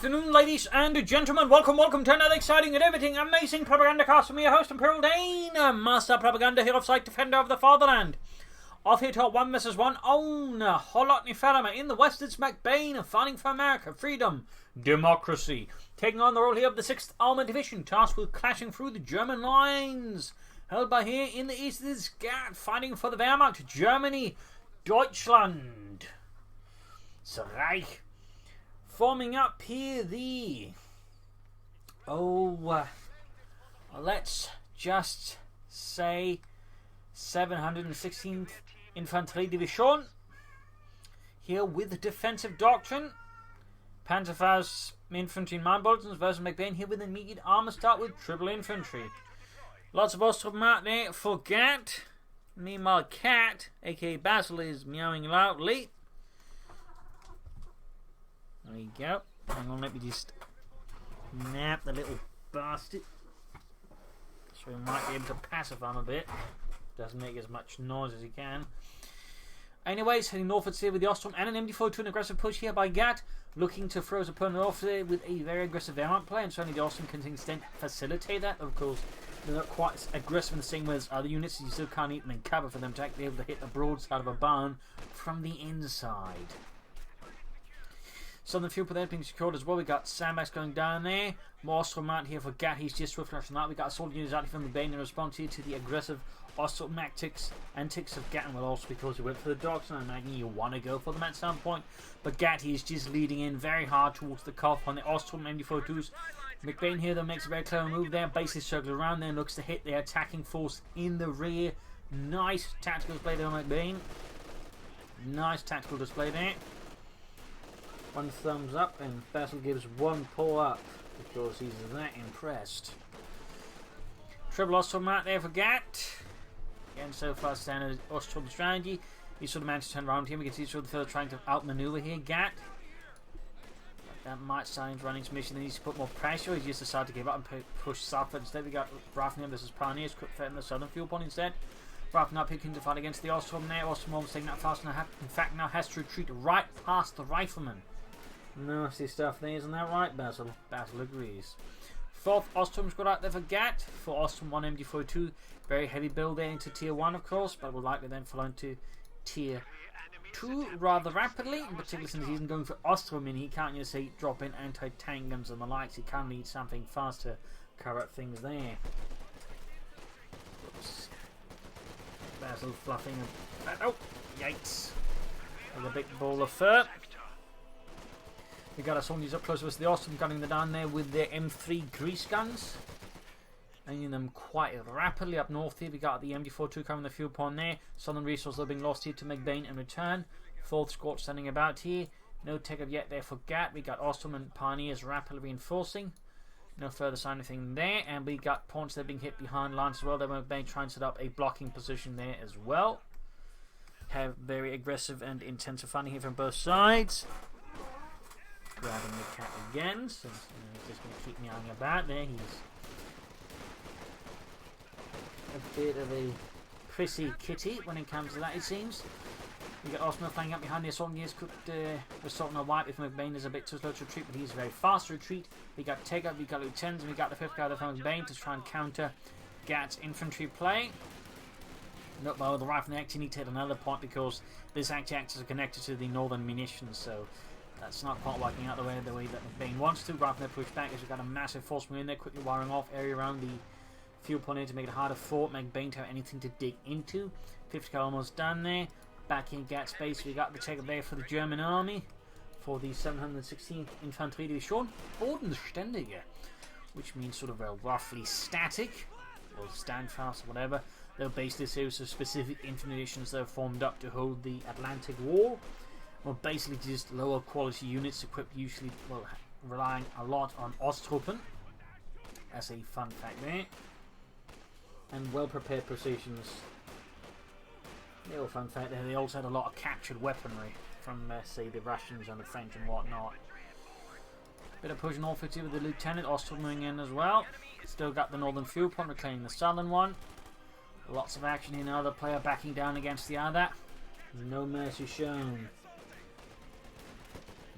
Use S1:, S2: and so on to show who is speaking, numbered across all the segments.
S1: afternoon, ladies and gentlemen. Welcome to another exciting and everything amazing Propagandacast with me, your host, Imperial Dane, Master Propaganda, hero of sight, defender of the fatherland. Off here to our 1 vs 1 own Kholodny Ferma. In the west, it's McBain, fighting for America, freedom, democracy. Taking on the role here of the 6th Armored Division, tasked with clashing through the German lines. Held by here in the east is G.A.T, fighting for the Wehrmacht, Germany, Deutschland. Reich. Forming up here the... let's just say 716th Infantry Division. Here with Defensive Doctrine. Panzerfaust Infantry and Mine Bulletins versus McBain here with immediate armor start with Triple Infantry. Lots of Ostrom out there for G.A.T. Meanwhile, Cat, aka Basil, is meowing loudly. There you go. Hang on, let me just nap the little bastard. So he might be able to pacify him a bit. Doesn't make as much noise as he can. Anyways, heading northwards here with the Ostrom and an MD-42, an aggressive push here by G.A.T. Looking to throw his opponent off there with a very aggressive Wehrmacht play, and certainly the Ostrom can to an extent facilitate that. Of course, they're not quite as aggressive in the same way as other units. You still can't even cover for them to actually be able to hit the broadside of a barn from the inside. Southern field there being secured as well. We got sandbags going down there. More Ostrom out here for G.A.T. He's just swift rushing out. We got assault units out here from McBain in response here to the aggressive Ostrom antics of G.A.T. Well, also because he went for the dogs, and I imagine you want to go for them at some point. But G.A.T. is just leading in very hard towards the cuff on the Ostrom MD-42s. McBain here though makes a very clever move there. Basically circles around there and looks to hit the attacking force in the rear. Nice tactical display there on McBain. Nice tactical display there. One thumbs up, and Basil gives one paw up because he's that impressed. Triple Ostrom out there for G.A.T. Again, so far standard Ostrom strategy. He sort of managed to turn around here. We can see sort of the field trying to outmaneuver here G.A.T. That might start him running some mission. He needs to put more pressure. He's just decided to give up and push southward instead. We got Raffian versus Pioneers, quick threat in the southern field point instead. Raffian up picking to fight against the Ostrom there. Ostrom almost taking that fast, and in fact now has to retreat right past the rifleman. Nasty stuff there, isn't that right, Basil? Basil agrees. 4th Ostrom squad out there for G.A.T. For Ostrom 1 MD-42. Very heavy build there into Tier 1, of course, but will likely then fall into Tier 2 rather rapidly. In particular, since he's going for Ostrom, and he can't just say drop in anti-tank guns and the likes. He can need something fast to cover up things there. Oops. Basil fluffing a... Oh, yikes. There's a big ball of fur. We got our soldiers up close with the Ostrom gunning them down there with their M3 grease guns. Aiming them quite rapidly up north here. We got the MD-42 coming the fuel pond there. Southern resources are being lost here to McBain and return. 4th squad standing about here. No take-up yet there for G.A.T. We got Ostrom and Pioneers rapidly reinforcing. No further sign of anything there. And we got points that are being hit behind lines as well. They're McBain trying to set up a blocking position there as well. Have very aggressive and intensive fighting here from both sides. Grabbing the cat again, so he's just going to keep meowing about there. He's a bit of a prissy kitty when it comes to that, it seems. We got Ostrom flying up behind the assault units. Assault on a wipe if McBain is a bit too slow to retreat, but he's very fast to retreat. We got take-up, we got lieutenants, and we got the 5th guy from McBain to try and counter G.A.T's infantry play. Nope, well, the rifle actually need to hit another point because this actually acts as connected to the northern munitions, so that's not quite working out the way that McBain wants to. Rather than push back, as we've got a massive force in there, quickly wiring off area around the fuel point here to make it harder for McBain to have anything to dig into. 5th car almost done there. Back in G.A.T space, we got the take-up there for the German army for the 716th Infantry Division, Bodenständige, which means sort of a roughly static or stand fast or whatever. They'll base this series of specific infantry divisions that are formed up to hold the Atlantic Wall. Well, basically just lower quality units equipped usually, well, relying a lot on Osttruppen. That's a fun fact there. And well prepared positions. Little fun fact there, they also had a lot of captured weaponry from, say, the Russians and the French and whatnot. Bit of pushing off here with the lieutenant, Ostrom moving in as well. Still got the northern fuel point, reclaiming the southern one. Lots of action here, another player backing down against the other. No mercy shown.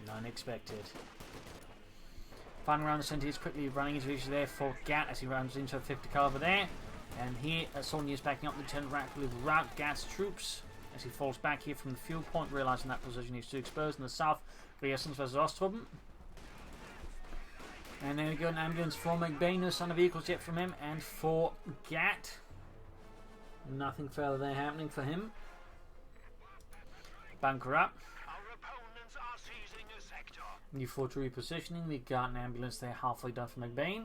S1: None expected. Finding around the centre, he's quickly running his vision there for G.A.T as he runs into a 50 caliber there. And here, Solny is backing up. Lieutenant rapidly rout G.A.T's troops as he falls back here from the fuel point, realising that position is too exposed. In the south, Riesens versus Ostruben. And there we go, an ambulance for McBain. No sign of vehicles yet from him. And for G.A.T, nothing further there happening for him. Bunker up. U4 to repositioning. We got an ambulance there halfway done for McBain.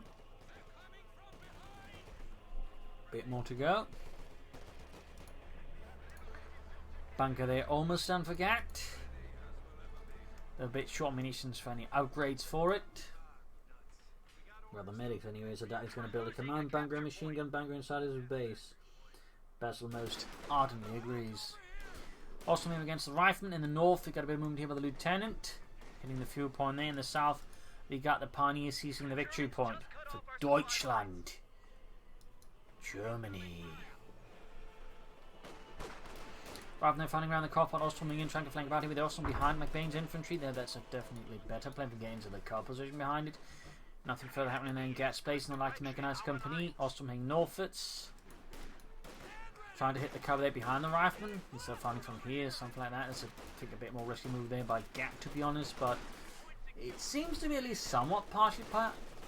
S1: Bit more to go. Bunker there almost done for G.A.T. They're a bit short munitions for any upgrades for it. Well, the medics anyway, so that is going to build a command bunker and machine gun bunker inside his base. Basil most ardently agrees. Also moving against the riflemen in the north. We've got a bit of movement here by the lieutenant. Hitting the fuel point there. In the south, we got the pioneers seizing the victory point for Deutschland. Germany. Rather than finding around the car pot, Ostrom in trying to flank about here with Ostrom behind McBain's infantry. There, that's a definitely better plan for getting into the car position behind it. Nothing further happening there in G.A.T's space, and I'd like to make a nice company. Ostrom heading northwards. Trying to hit the cover there behind the rifleman instead of finding from here, something like that. That's I think a bit more risky move there by G.A.T to be honest, but it seems to be at least somewhat partially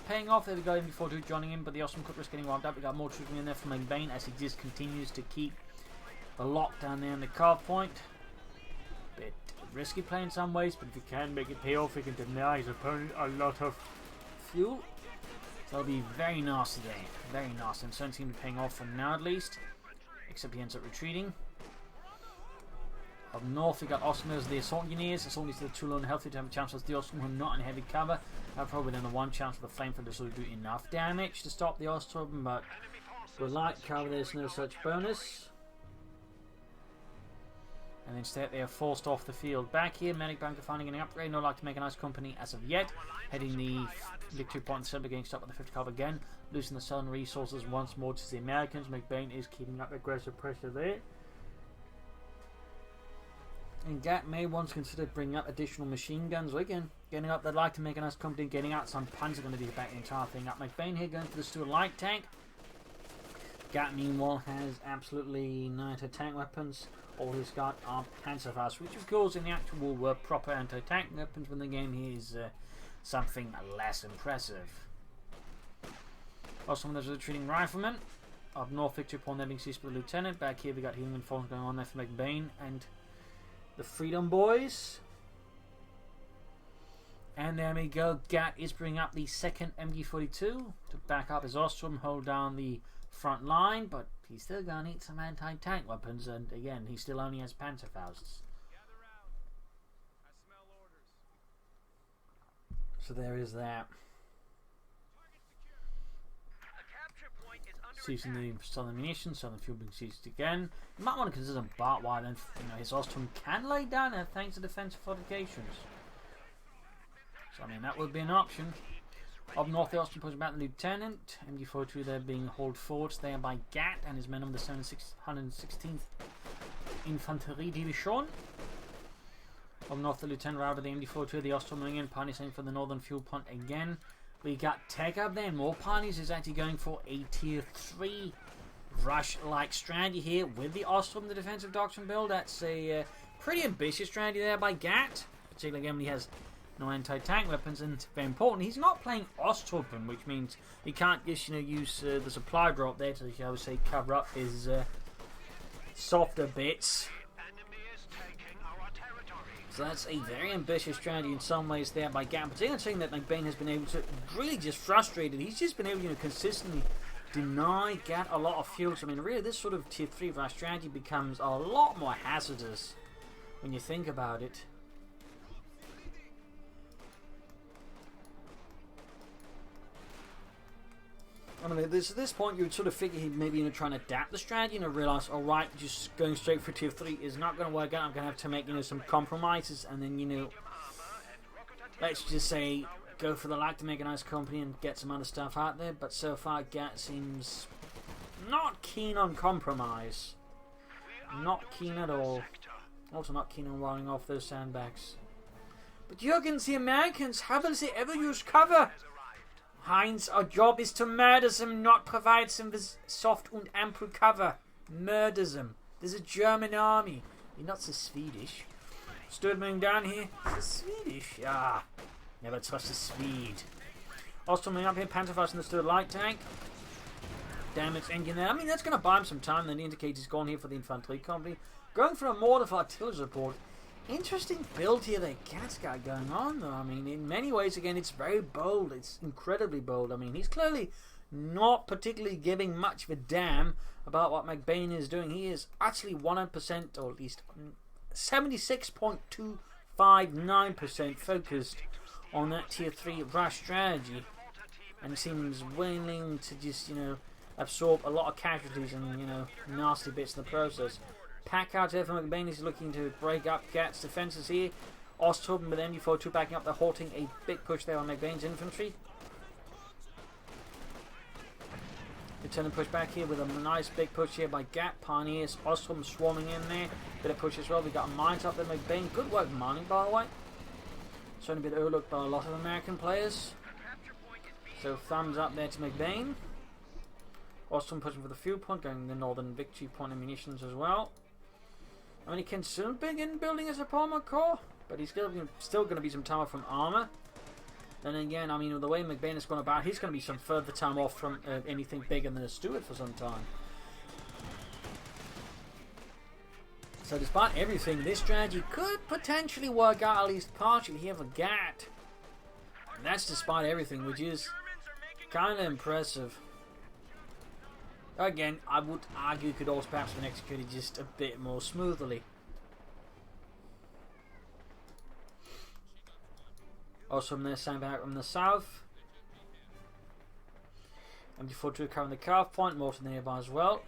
S1: paying off. There we go, MG42 joining in, but the Ostrom could risk getting wound up. We got more troops in there from McBain as he just continues to keep the lock down there in the carve point. Bit risky play in some ways, but if he can make it pay off, he can deny his opponent a lot of fuel. So it'll be very nasty there, very nasty, and certainly seems to be paying off for now at least. Except he ends up retreating. Up north, we got Ostrom as the assault engineers. It's only the two lone healthy to have a chance as the Ostrom who are not in heavy cover. Probably then the one chance for the flamethrower to do enough damage to stop the Ostrom, but with light cover, there's no such bonus. And instead, they are forced off the field. Back here, medic bunker finding any upgrade. No luck to make a nice company as of yet. Heading the victory point in the center, getting stuck with the 50 caliber again. Losing the southern resources once more to the Americans. McBain is keeping up aggressive pressure there. And G.A.T may once consider bringing up additional machine guns. Again, getting up, they'd like to make a nice company. Getting out some punts are going to be back the entire thing up. McBain here going for the Stuart light tank. G.A.T meanwhile has absolutely no anti-tank weapons. All he's got are Panzerfaust, which of course in the actual war were proper anti-tank weapons, but in the game he is something less impressive. Also, there's a retreating rifleman. Up north, victory upon there being seized by the lieutenant. Back here we got healing and falling going on there for McBain and the Freedom Boys. And there we go. G.A.T is bringing up the second MG42 to back up his Ostrom, hold down the front line, but he's still going to need some anti-tank weapons, and again, he still only has Panzerfausts. So there is that. Seizing the southern munitions, southern fuel being seized again. You might want to consider Bart why then his Ostrom can lay down there thanks to defensive fortifications. So I mean that would be an option. Up north, the Ostrom pushes back the lieutenant. MG42 there being hauled forwards there by G.A.T and his men on the 716th Infanterie Division. Up north, the lieutenant routed the MG42, the Ostrom moving in, punishing for the northern fuel point again. We got Tech up there, more pioneers is actually going for a tier 3 rush-like strategy here with the Ostrom, the defensive doctrine build. That's a pretty ambitious strategy there by G.A.T, particularly again when he has no anti-tank weapons, and very important, he's not playing Ostrom, which means he can't just use the supply drop there to, shall we say, cover up his softer bits. So that's a very ambitious strategy in some ways there by G.A.T. Particularly saying that McBain has been able to really just frustrated. He's just been able to consistently deny G.A.T a lot of fuel. So I mean, really, this sort of tier 3 rush strategy becomes a lot more hazardous when you think about it. I mean, at this point, you would sort of figure he'd maybe try and adapt the strategy and realise, alright, just going straight for tier 3 is not going to work out. I'm going to have to make, some compromises, and then, let's just say, go for the lag to make a nice company and get some other stuff out there. But so far, G.A.T seems not keen on compromise. Not keen at all. Also not keen on rolling off those sandbags. But Jürgens, the Americans, haven't they ever used cover? Heinz, our job is to murder them, not provide them with soft and ample cover. Murder them. There's a German army. You're not so Swedish. Stood moving down here. The Swedish. Ah. Never trust a Swede. Also moving up here, Panzerfaust in the Stuart light tank. Damaged engine there. I mean, that's going to buy him some time. Then the indicator's gone here for the infantry company. Going for a mortar for artillery support. Interesting build here that G.A.T's got going on, though. I mean, in many ways, again, it's very bold. It's incredibly bold. I mean, he's clearly not particularly giving much of a damn about what McBain is doing. He is actually 100%, or at least 76.259% focused on that tier 3 rush strategy. And seems willing to just, absorb a lot of casualties and, nasty bits in the process. Pack out here from McBain is looking to break up G.A.T's defences here. Osthoven with MD42 backing up. They're halting a big push there on McBain's infantry. They turn and push back here with a nice big push here by G.A.T. Pioneers. Osthoven swarming in there. Bit of push as well. We got mines up there. McBain. Good work mining, by the way. Certainly been overlooked by a lot of American players. So thumbs up there to McBain. Osthoven pushing for the fuel point, going the northern victory point and munitions as well. I mean, he can soon begin building his armor core, but he's still going to be some time off from armor. Then again, I mean, with the way McBain has gone about, he's going to be some further time off from anything bigger than a Stuart for some time. So despite everything, this strategy could potentially work out at least partially here for G.A.T. And that's despite everything, which is kind of impressive. Again, I would argue could also perhaps have been executed just a bit more smoothly. Also from there, same back from the south. MD42 covering the carve point, Morton nearby as well.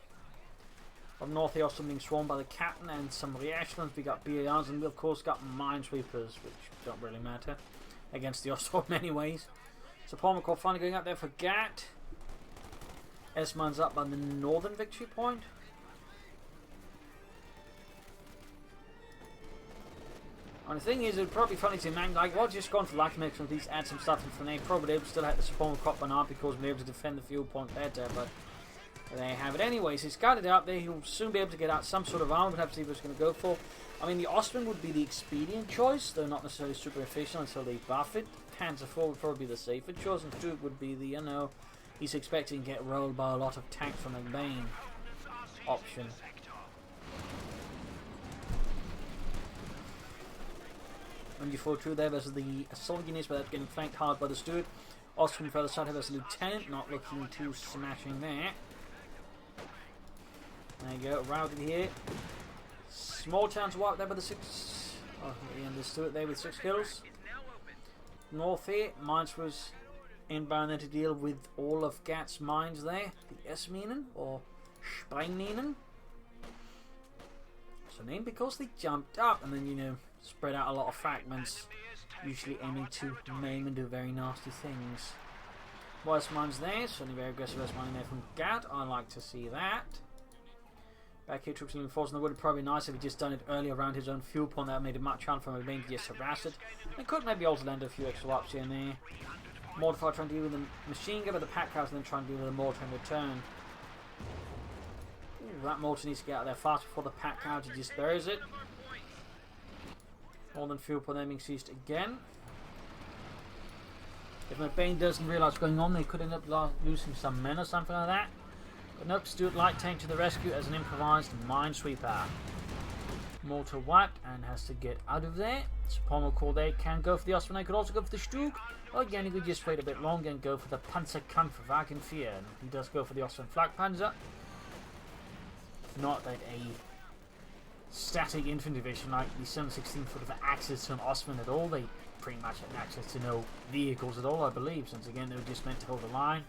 S1: Up north here, also being swarmed by the captain and some reactions. We got BARs and we of course got minesweepers, which don't really matter against the Oslo in many ways. So Palmer Corps finally going up there for G.A.T. S-Mine's up by the northern victory point. And the thing is, it would probably be funny to man, like, well, just gone for lucky mix with these, add some stuff in from there. Probably able to still have the support crop by now because we'll be able to defend the fuel point better, but there you have it. Anyways, he's got it out there. He'll soon be able to get out some sort of armor. We'll have to see what he's going to go for. I mean, the Ostman would be the expedient choice, though not necessarily super efficient until they buff it. Panzer IV would probably be the safer choice, and Stuart would be the, he's expecting to get rolled by a lot of tank from McBain option. MD42 there versus the assault units, but that's getting flanked hard by the Stuart. Ostman further side versus Lieutenant, not looking too smashing there. There you go, routed here. Small chance to wipe there by the 6. Oh, the end of Stuart there with 6 kills. North here, mines was inbound there to deal with all of G.A.T's mines there. The S-Minen or Sprengminen. So named because they jumped up and then, spread out a lot of fragments, usually aiming to maim and do very nasty things. Worst mines there, certainly very aggressive S-Mine there from G.A.T. I like to see that. Back here, troops reinforcing the wood. Probably nice if he'd just done it earlier around his own fuel point. That made it much harder for McBain to just harass it. And could maybe also land a few extra wipes here and there. Mortar trying to deal with the machine gun, but the pack house and then trying to deal with the mortar in return. Ooh, that mortar needs to get out there fast before the pack house just buries it. More than fuel point there being seized again. If McBain doesn't realise what's going on, they could end up losing some men or something like that. But nope, Stuart light tank to the rescue as an improvised minesweeper. Mortar wiped and has to get out of there. So Pommel Corps there can go for the Ostman, could also go for the Stug. Or again, he could just wait a bit longer and go for the Panzerkampfwagen 4. He does go for the Ostman Flakpanzer. Not that a static infantry division like the 716 would have access to an Ostman at all. They pretty much had access to no vehicles at all, I believe, since again they were just meant to hold the line.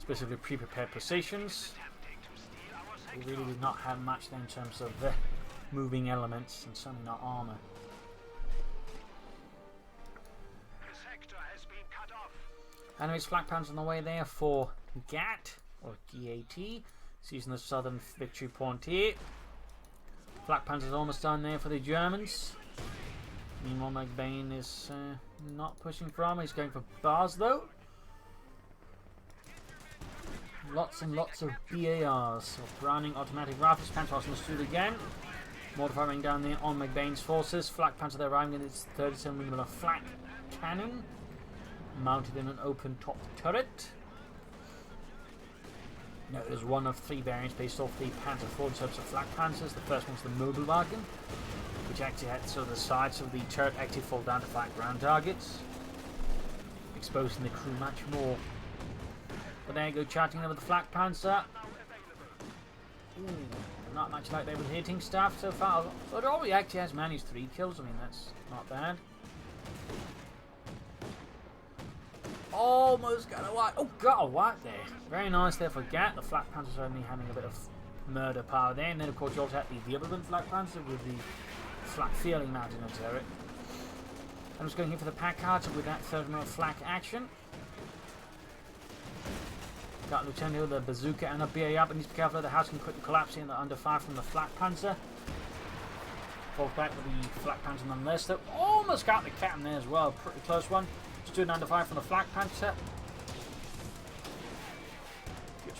S1: Specifically pre-prepared positions. We really did not have much there in terms of moving elements, and certainly not armour. Enemy's flak pans on the way there for G.A.T, or G.A.T, seizing the southern victory point here. Flak pans is almost done there for the Germans. Meanwhile, McBain is not pushing for armor. He's going for bars though. Lots and lots of BARs. So Browning automatic rifles. Panzers understood again. Mortar firing down there on McBain's forces. Flak Panzer there arriving with its 37mm flak cannon, mounted in an open top turret. Now there's one of 3 variants based off the Panzer IV types of flak panzers. The first one's the mobile wagon, which actually had so the sides of the turret actually fall down to fight ground targets, exposing the crew much more. But there you go, charging them with the flak panzer. Ooh, not much like they were hitting stuff so far. So it already actually has managed 3 kills. I mean, that's not bad. Almost got a wipe. Oh, got a wipe there. Very nice there for G.A.T. The flak panzer certainly having a bit of murder power there. And then, of course, you also have the other flak panzer with the flak feeling mounted on turret. I'm just going here for the pack cards with that 30mm flak action. Got Lieutenant with a bazooka and a BA up, and needs to be careful. The house can quickly collapse in under fire from the flak panzer. Falls back with the flak panzer nonetheless. Though almost got the captain there as well. Pretty close one. Stood under fire from the flak panzer. Good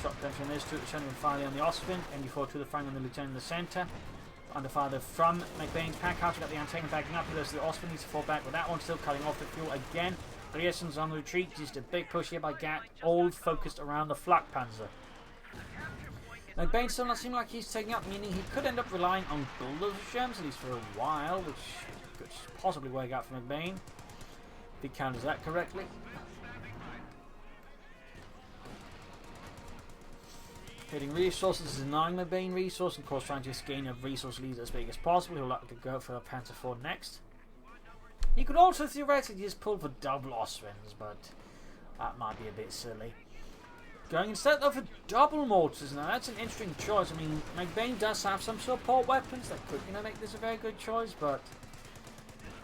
S1: shot attention on this two. Lieutenant finally on the Ostwind. MD4 to the front and the lieutenant in the centre. Under fire there from McBain's pack house. We got the antagonist backing up. There's the Ostwind needs to fall back with that one. Still cutting off the fuel again. Grierson's on the retreat. Just a big push here by G.A.T. All focused around the flak panzer. McBain still not seem like he's taking up, meaning he could end up relying on bulldozer gems at least for a while, which could possibly work out for McBain if he counters that correctly. Hitting resources, denying McBain resource, and of course trying to just gain a resource lead as big as possible. He'll like to go for a Panzer IV next. He could also theoretically just pull for double Ostwinds, but that might be a bit silly. Going instead though for double mortars. Now that's an interesting choice. I mean, McBain does have some support weapons that could, make this a very good choice, but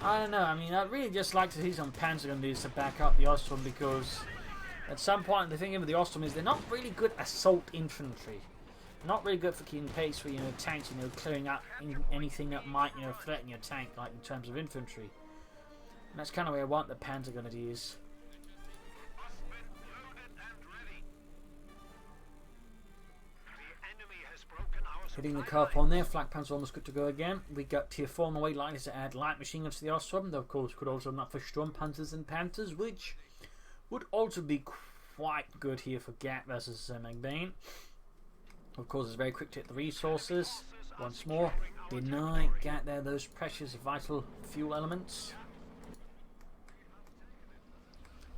S1: I don't know. I mean, I'd really just like to see some Panzer gun dudes to back up the Ostrom, because at some point the thing with the Ostrom is they're not really good assault infantry. Not really good for keeping pace for tanks, clearing up anything that might threaten your tank, like in terms of infantry. And that's kind of where I want the Panzer gun to use. Hitting the carp on there, flak panzer almost good to go again. We got tier 4 on the way, likely to add light machine guns to the Ostrom. Though of course could also not for Sturm Panzers and Panthers, which would also be quite good here for G.A.T versus McBain. Of course it's very quick to hit the resources. Once more, deny G.A.T there those precious vital fuel elements.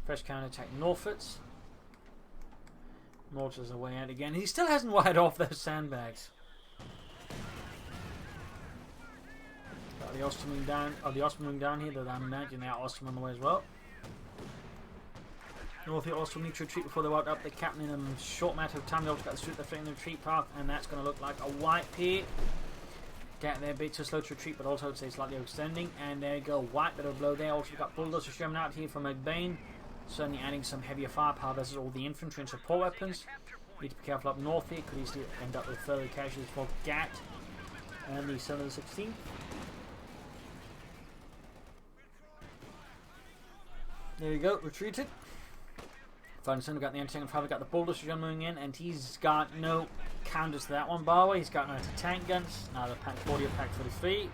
S1: Fresh counter-attack northwards. Mortars are way out again. He still hasn't wired off those sandbags. Got the Ostrom down. Oh, the Ostrom down here. Though I imagine they are Ostrom on the way as well. North here, Ostrom need to retreat before they wipe up the captain in a short matter of time. They also got the retreat path, and that's going to look like a wipe here. Get there, a bit too slow to retreat, but also I'd say slightly extending. And there you go, wipe, bit of blow there. Also got bulldozers coming out here from McBain. Certainly adding some heavier firepower versus all the infantry and support weapons. Need to be careful up north here, could easily end up with further casualties for G.A.T and the 716. There you go, retreated. Finally, we've got the anti-tank, probably got the bulldozer gun moving in, and he's got no counters to that one, by the way. He's got no anti-tank guns, neither Pack 40 or Pack 43.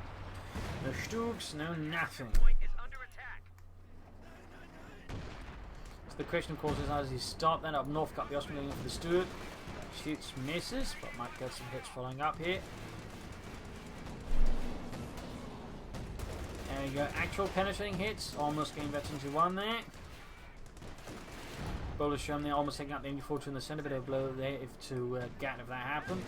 S1: No Stugs, no nothing. So the question, of course, is how does he start that up north? Got the Ostrom going in for the Stewart. Shoots, misses, but might get some hits following up here. There you go, actual penetrating hits. Almost getting veterans who won there. Bowler shown there, almost taking out the MD4 in the centre, bit of a blow there to G.A.T if that happened.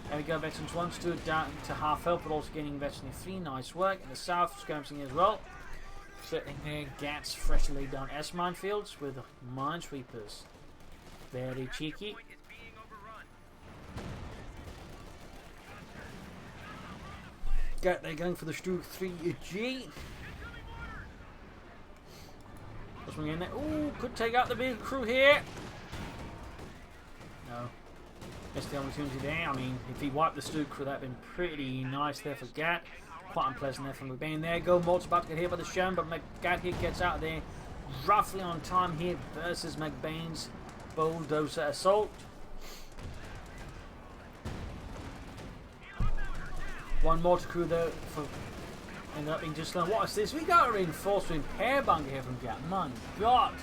S1: There we go, veterans 1 stood down to half health, but also gaining veteran 3. Nice work. In the south, skirmishing as well. Sitting there, G.A.T's freshly laid down S minefields with minesweepers. Very cheeky. G.A.T they're going for the Stug 3G. Swing in there. Ooh, could take out the big crew here. No. Missed the opportunity there. I mean, if he wiped the Stug crew, that'd been pretty nice there for G.A.T. Quite unpleasant there from McBain. There you go. Mort's about to get hit by the Shem, but G.A.T gets out of there roughly on time here versus McBain's bulldozer assault. One mortar crew though for ended up being just slow. What is this? We got a reinforced repair bunker here from G.A.T. My God.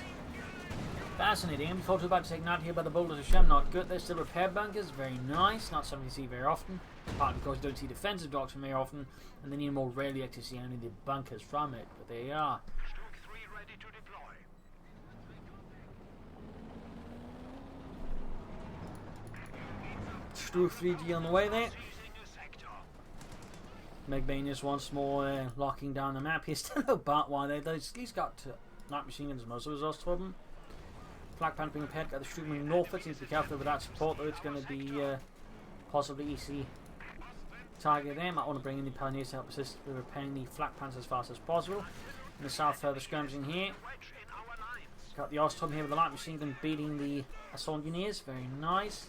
S1: Fascinating. M4 about to take out here by the bulldozer Shem. Not good. There's still repair bunkers. Very nice. Not something you see very often. Partly because you don't see defensive doctrine very often, and then you more rarely actually see only the bunkers from it. But there you are. Stroke 3G on the way there. McBain is once more locking down the map. He's still no Bat-1 there. He's got night machine guns most of his us to them. Flak pan being repaired. Got the Stroke moving northwards. Needs to be careful with that support though. It's going to be possibly easy target there. Might want to bring in the Pioneers to help assist with repairing the flak pans as fast as possible. In the south, further skirmishing here. Got the Ostrom here with the light machine gun beating the assault engineers. Very nice.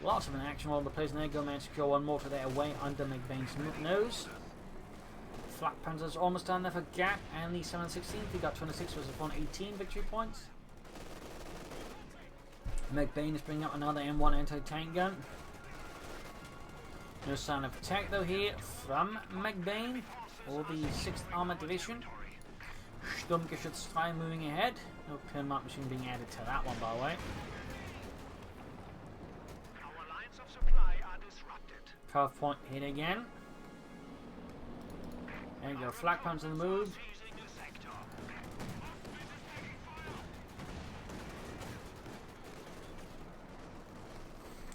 S1: Lots of an action all over the place. And there go, man. Secure one mortar there away under McBain's nose. Flak panzers almost done there for G.A.T and the 716. He got 26 versus 118 victory points. McBain is bringing up another M1 anti-tank gun. No sign of attack though here from McBain or the 6th Armored Division. Sturmgeschütz 3 moving ahead. No pin mark machine being added to that one, by the way.
S2: Our lines of supply are disrupted.
S1: Curve point hit again. There you go, flak pumps in the move.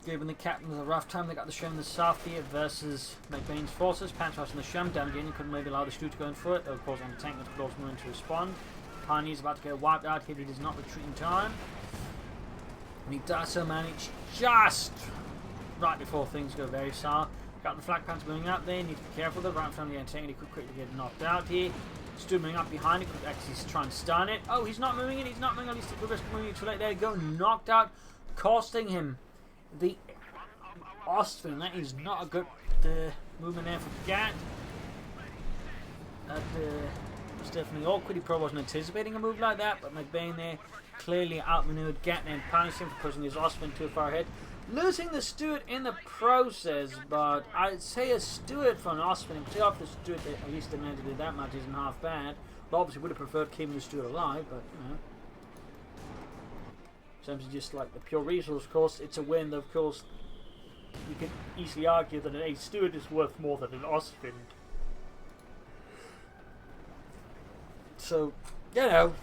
S1: Giving the captains a rough time. They got the Shem in the south here versus McBain's forces. Panzer in the Shem down again. You couldn't maybe allow the Stu to go in for it. Of course, on the tank, of course, moving to respond. Pioneer's about to get wiped out here. He does not retreat in time. And he does so manage just right before things go very sour. Got the flak pants moving up there. Need to be careful though. Right in front of the antenna. He could quickly get knocked out here. Stu moving up behind it. Could actually try and stun it. Oh, he's not moving it. He's not moving it. He's risk moving too late. There you go. Knocked out. Costing him the Austrian. That is not a good movement there for G.A.T. That was definitely awkward. He probably wasn't anticipating a move like that, but McBain there clearly outmaneuvered G.A.T and punished him for pushing his Austrian too far ahead. Losing the Stuart in the process, but I'd say a Stuart for an Austrian, particularly after the Stuart that at least didn't have to do that much, isn't half bad. But obviously would have preferred keeping the Stuart alive, but you know. In terms of just like the pure resource course, it's a win though, of course. You can easily argue that a Stuart is worth more than an Austrian. So, you know,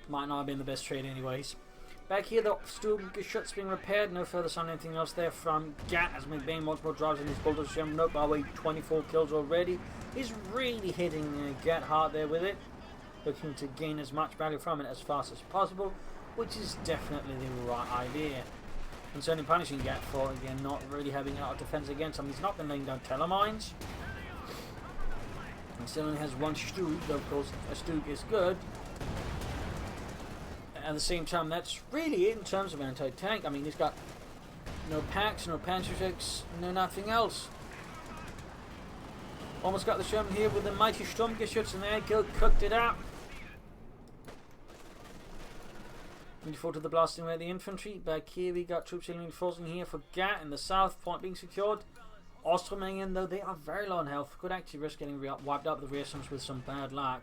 S1: might not have been the best trade anyways. Back here, the Sturmgeschütz being repaired. No further sign of anything else there from G.A.T as McBain once more drives in his bulldozer Shem. Note, by the way, 24 kills already. He's really hitting G.A.T hard there with it. Looking to gain as much value from it as fast as possible, which is definitely the right idea. Concerning punishing G.A.T for, again, not really having a lot of defense against him. He's not been laying down telemines. He still only has one Stug, though of course a Stug is good. At the same time, that's really it in terms of anti-tank. I mean, he's got no packs, no Panzerschicks, no nothing else. Almost got the Sherman here with the mighty Sturmgeschütz, and there you go, cooked it up. Before to the blasting away the infantry. Back here we got troops reinforcing here for G.A.T in the south, point being secured. Ostrom in, though they are very low on health, could actually risk getting wiped out the rear sums with some bad luck.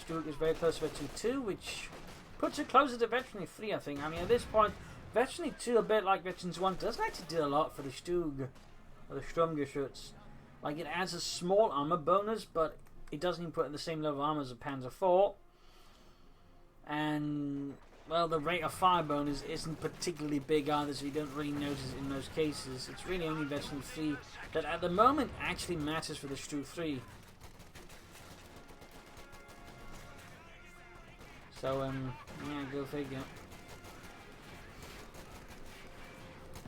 S1: Stug is very close to Veteran 2, which puts it closer to Veteran 3, I think. I mean, at this point, Veteran 2, a bit like Veteran 1, doesn't actually do a lot for the Stug, or the Sturmgeschütz. Like, it adds a small armor bonus, but it doesn't even put in the same level of armor as a Panzer 4. And, well, the rate of fire bonus isn't particularly big either, so you don't really notice it in most cases. It's really only Veteran 3 that at the moment actually matters for the Stug 3. So, yeah, go figure.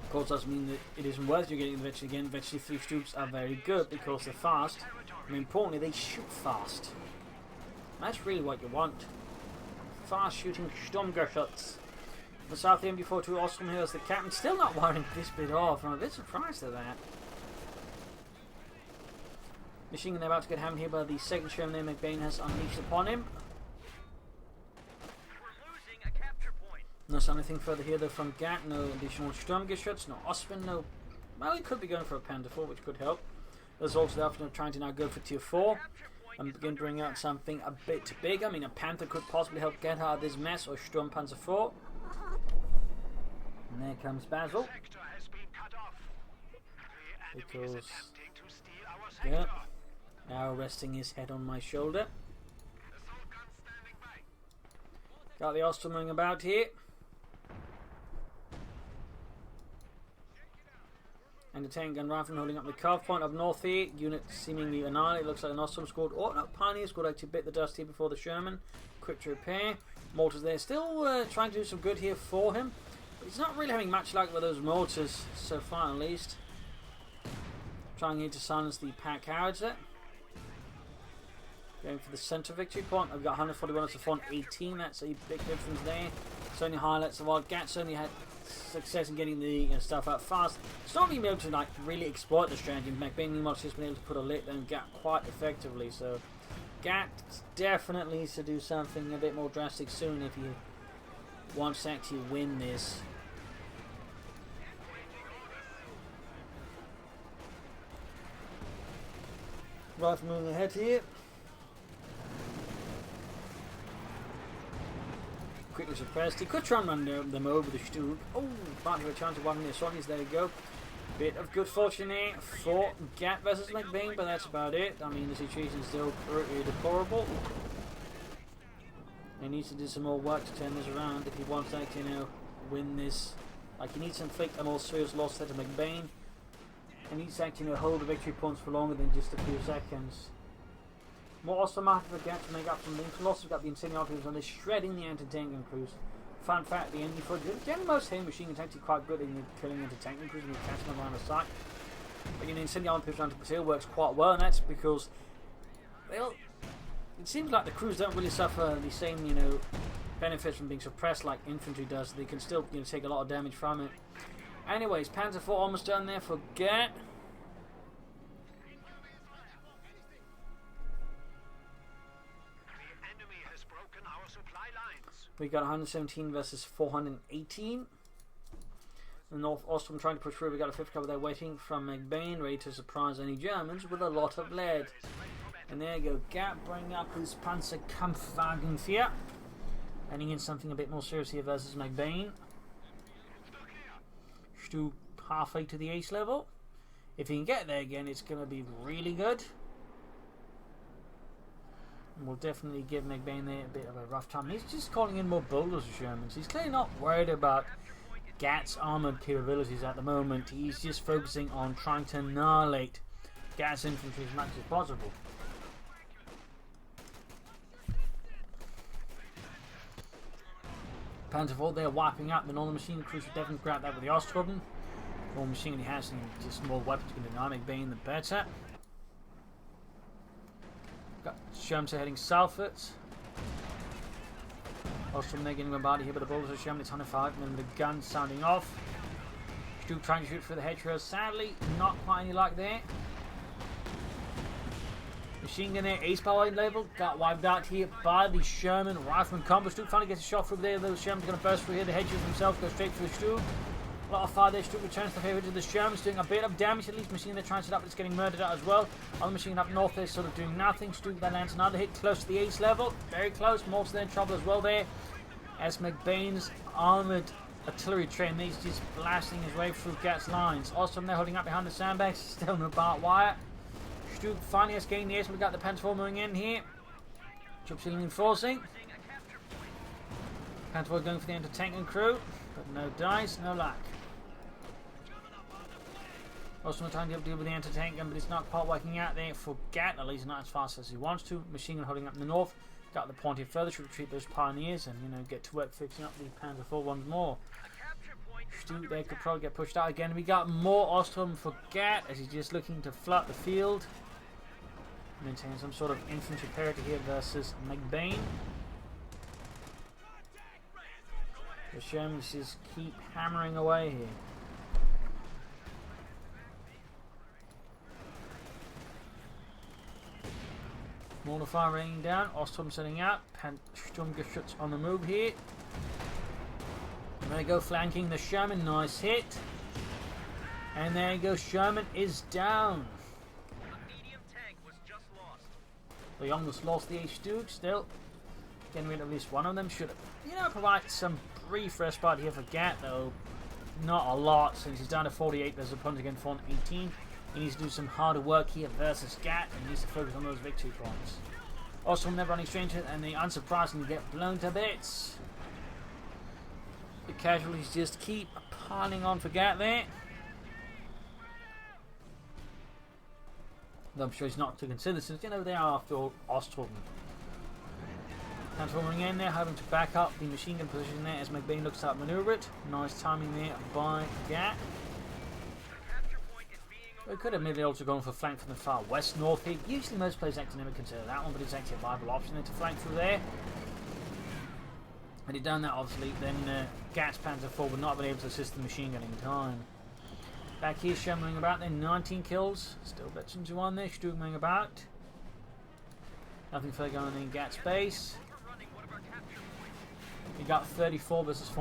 S1: Of course, doesn't mean that it isn't worth you getting the Veteran again. Veteran 3 Stugs are very good because they're fast. And importantly, they shoot fast. That's really what you want. Fast shooting Sturmgeschütz. The South MB42 Ostrom here as the captain. Still not wiring this bit off. I'm a bit surprised at that. Machine gun about to get hammered here by the second Sherman there McBain has unleashed upon him.
S2: We're losing a capture point.
S1: Not anything further here though from G.A.T. No additional Sturmgeschütz, no Ostwind, no... Well, he could be going for a Panther 4, which could help. There's also the option of trying to now go for tier 4 and begin to bring out something a bit bigger. I mean, a Panther could possibly help get out of this mess, or Sturmpanzer 4. And there comes Basil.
S2: Sector has been cut off. The enemy is
S1: Because,
S2: attempting to steal our
S1: yeah,
S2: sector.
S1: now resting his head on my shoulder.
S2: Assault gun standing by.
S1: Got the Ostrom moving about here. And the tank gun rifle holding up the carve point up north here. Unit seemingly annihilated. Looks like an Ostrom scored. Oh no, Pioneer scored actually bit the dust here before the Sherman. Quick to repair. Mortars there. Still trying to do some good here for him. But he's not really having much luck with those mortars so far at least. Trying here to silence the pack howitzer. Going for the centre victory point. I've got 141 to 418. That's a big difference there. Certainly highlights the while G.A.T certainly had success in getting the stuff up fast. It's not even able to like really exploit the strategy. McBain meanwhile has been able to put a lid on G.A.T quite effectively. So G.A.T definitely needs to do something a bit more drastic soon if he wants to actually win this. Rifle moving ahead here. Quickly suppressed. He could try and run them over the Stug. Oh, might have a chance of one of the Sonnies. There you go. Bit of good fortune here for G.A.T versus McBain, but that's about it. I mean, the situation is still pretty deplorable. He needs to do some more work to turn this around if he wants to actually, win this. Like, he needs to inflict a more serious loss to McBain. He needs to actually, hold the victory points for longer than just a few seconds. More awesome after the G.A.T to make up some links. We've also got the Incendiary crews on this, shredding the anti-tank gun crews. Fun fact, the enemy footage, generally most heavy machine guns actually quite good in killing anti-tank gun crews and catching them around the site. But the Incendiary crews on Brazil works quite well, and that's because it seems like the crews don't really suffer the same, benefits from being suppressed like infantry does. They can still, take a lot of damage from it. Anyways, Panzer 4 almost done there for G.A.T. We got 117 versus 418. The North Ostrom trying to push through. We got a fifth cover there waiting from McBain, ready to surprise any Germans with a lot of lead. And there you go. G.A.T bringing up his Panzerkampfwagen 4. Heading in something a bit more serious here versus McBain. Stug halfway to the ace level. If he can get there again, it's going to be really good. And we'll definitely give McBain there a bit of a rough time. He's just calling in more boulders of Shermans. He's clearly not worried about G.A.T's armoured capabilities at the moment. He's just focusing on trying to annihilate G.A.T's infantry as much as possible. Panzer 4 they're wiping out the northern machine crews. Should definitely grab that with the Ostrom. The more machine he has and just more weapons can deny McBain the better. Got Shermans heading southwards. Ostrom they're getting bombarded here by the bullets of Sherman. It's 105 and then the gun sounding off. Stug trying to shoot through the hedgerows. Sadly, not quite any luck there. Machine gun there, ace power level, got wiped out here by the Sherman rifleman combo. Stug finally gets a shot through there. Those Shermans are going to burst through here. The hedgerows themselves go straight through Stug. A lot of fire there. Stug returns the favour to the Shermans, doing a bit of damage. At least machine they're trying to set up, but it's getting murdered out as well. Other machine up north there, sort of doing nothing. Stug then lands another hit close to the ace level. Very close. Morse there in trouble as well there. As McBain's armoured artillery train is just blasting his way through G.A.T's lines. Ostrom there holding up behind the sandbags. Still no barbed wire. Stug finally has gained the ace. We've got the Panzer 4 moving in here. Troop ceiling enforcing. Panzer 4 going for the anti-tank and crew. But no dice, no luck. Ostrom trying to deal with the anti-tank gun, but it's not quite working out there for G.A.T. At least not as fast as he wants to. Machine gun holding up in the north. Got the point here further to retreat those pioneers and get to work fixing up the Panzer 4 once more. Stug there could probably get pushed out again. We got more Ostrom for G.A.T. as he's just looking to flood the field. Maintain some sort of infantry parity here versus McBain. The Shermans just keep hammering away here. Mortar fire raining down. Ostrom setting out. Sturmgeschütz on the move here. And there you go, flanking the Sherman. Nice hit. And there you go, Sherman is down.
S2: A medium tank was just lost.
S1: We almost lost the H2 still. Getting rid of at least one of them should have, provide some brief respite here for G.A.T though. Not a lot, since he's down to 48 versus opponent again for 18. He needs to do some harder work here versus G.A.T and he needs to focus on those victory points. Also, never running stranger, and they unsurprisingly get blown to bits. The casualties just keep piling on for G.A.T there. Though I'm sure he's not to consider, since they are after all Ostrom. Transforming in there, having to back up the machine gun position there as McBain looks to outmaneuver it. Nice timing there by G.A.T. We could have maybe also gone for flank from the far west north here. Usually most players actually never consider that one, but it's actually a viable option there to flank through there. Had he done that, obviously, then G.A.T's Panzer IV would not have been able to assist the machine gun in time. Back here, Sherman about there, 19 kills. Still veterans who won there, Stugming about. Nothing further going on in G.A.T's base. We got 34 versus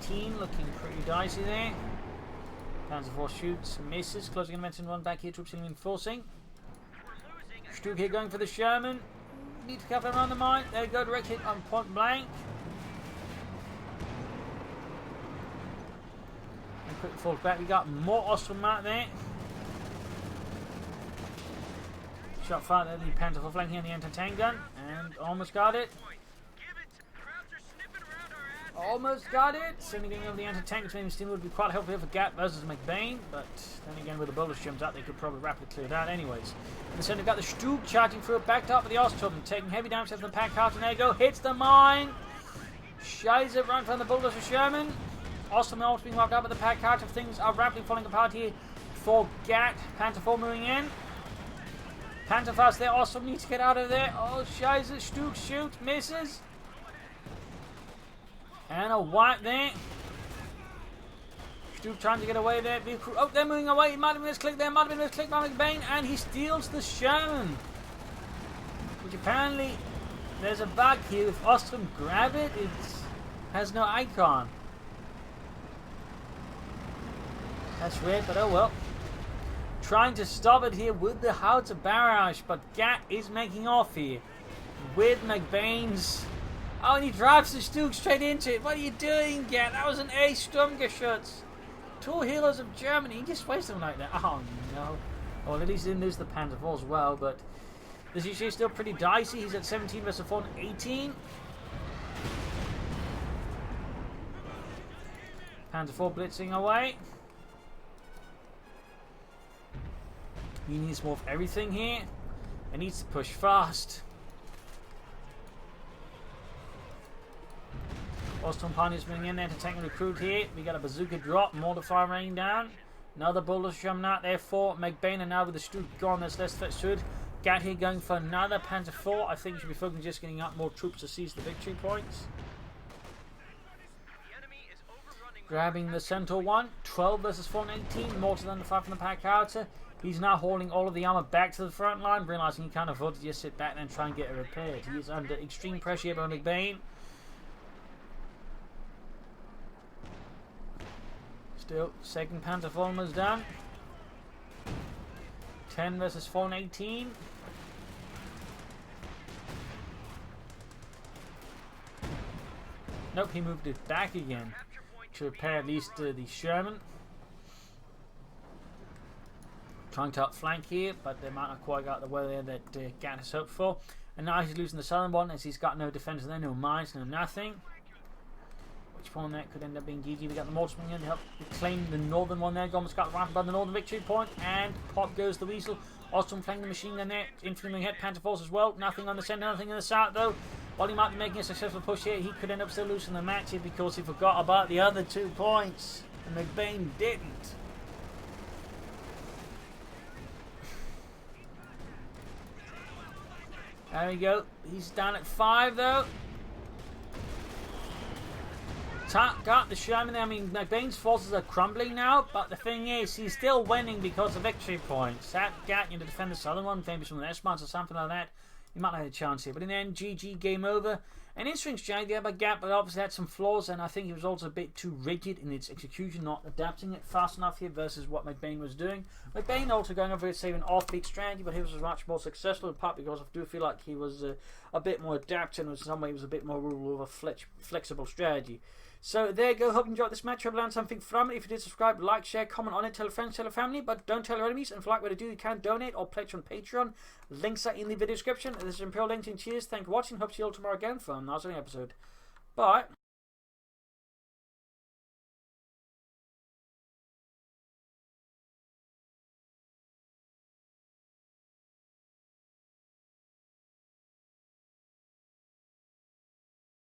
S1: 18, looking pretty dicey there. Panzer IV shoots, misses, closing and mention one back here, troops reinforcing. Stug here going for the Sherman. Need to cover around the mine. There you go, direct hit on point blank. And quick falls back. We got more Ostrom out there. Shot fired at the Panzer IV flanking on the anti-tank gun, and almost got it. Almost got it. Certainly getting over the anti-tank between steam would be quite helpful for G.A.T versus McBain, but then again with the bonus jumps out they could probably rapidly clear it out anyways. And the center got the Stug charging through it, backed up with the Ostrom, taking heavy damage from the pack cart, and there you go, hits the mine. Scheiße, right from the bulldozer Sherman. Ostrom almost being locked up with the pack cart, things are rapidly falling apart here for G.A.T. Panzer IV moving in. Panzer fast there, Ostrom needs to get out of there. Oh Scheiße, Stug shoots, misses. And a wipe there. Stug trying to get away there. Oh, they're moving away. It might have been misclicked there. Might have been misclicked by McBain. And he steals the Sherman. Which apparently, there's a bug here. If Ostrom grab it, it has no icon. That's weird, but oh well. Trying to stop it here with the howitzer barrage. But G.A.T is making off here. With McBain's... Oh, and he drives the Stug straight into it. What are you doing, G.A.T? That was an ace Sturmgeschütz. Two heroes of Germany. He just wasted them like that. Oh, no. Well, at least he didn't lose the Panzer IV as well, but this issue is still pretty dicey. He's at 17 versus 18. Panzer IV blitzing away. He needs more of everything here. He needs to push fast. Ostrom Pioneers moving in there to tank and recruit here. We got a bazooka drop, mortar fire raining down. Another bulldozer coming out there for McBain, and now with the Stug gone, there's less threat to it. G.A.T here going for another Panzer IV. I think he should be focusing just getting up more troops to seize the victory points. Grabbing the Centaur one, 12 versus 18, mortar than the 5 from the pack howitzer. He's now hauling all of the armor back to the front line, realizing he can't afford to just sit back and try and get it repaired. He is under extreme pressure here by McBain. Still, second Panzer IV almost done. 10 versus 18. Nope, he moved it back again to repair at least the Sherman. Trying to outflank here, but they might not quite got the way there that G.A.T has hoped for. And now he's losing the southern one as he's got no defense there, no mines, no nothing. Which one that could end up being GG. We got the mortarsman in to help claim the northern one there. Almost got right above the northern victory point, and pop goes the weasel. Ostrom flanking the machine gun there. Infantry hit Panzer Force as well. Nothing on the centre, nothing in the south though. While he might be making a successful push here, he could end up still losing the match here because he forgot about the other 2 points. And McBain didn't. There we go. He's down at 5 though. Got the Sherman there. I mean, McBain's forces are crumbling now, but the thing is, he's still winning because of victory points. That G.A.T, to defend the southern one, maybe from the S-Mons or something like that. He might have had a chance here. But in the end, GG, game over. An interesting strategy there by G.A.T, but obviously had some flaws, and I think he was also a bit too rigid in its execution, not adapting it fast enough here versus what McBain was doing. McBain also going over, say, an offbeat strategy, but he was much more successful, in part because I do feel like he was a bit more adapted, and in some way he was a bit more rule over flexible strategy. So there you go. Hope you enjoyed this match. Hope you learned something from it. If you did, subscribe, like, share, comment on it, tell friends, tell family, but don't tell your enemies. And if you like what I do, you can donate or pledge on Patreon. Links are in the video description. This is Imperial Lincoln. Cheers. Thank you for watching. Hope to see you all tomorrow again for another episode. Bye.